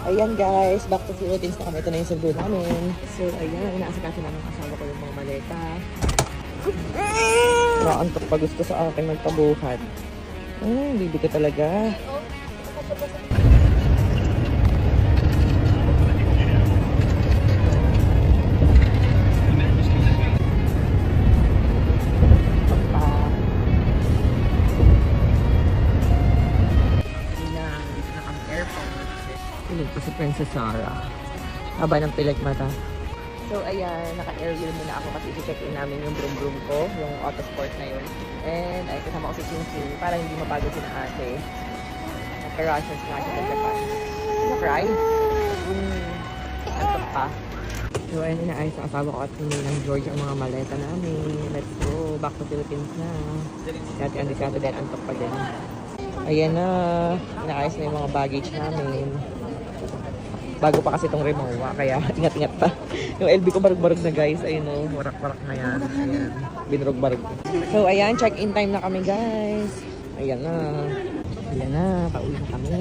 Ayan guys, back to Philippines na kami. Ito na yung sundo namin. So ayan, inaasikaso namin ang asawa ko yung mga maleta. Naantok pa gusto sa akin magpabuhat. Bibi ka talaga. Pilig ko si Princess Sarah. Haba ng pilig mata. So, ayan, naka-aerial muna ako kasi i-check in namin yung broom ko, yung autosport na yun. And, ay, kasama ko si Ching Ching para hindi mapagod si na ate. Nagka-rushes na siya sa Japan. Na-cry? Antok pa. So, ayan, inaayos ang asawa ko at hindi ng George ang mga maleta namin. Let's go. Back to Philippines na. Dati ang disyato din, antok pa din. Ayan na. Inaayos na yung mga baggage namin. Bago pa kasi itong Rimowa, kaya ingat-ingat pa. Yung LB ko barog-barog na guys, ayun o, warak-warak na yan. Ayan, binurog-barog. So ayan, check-in time na kami guys. Ayan na. Ayan na, pauwi na kami.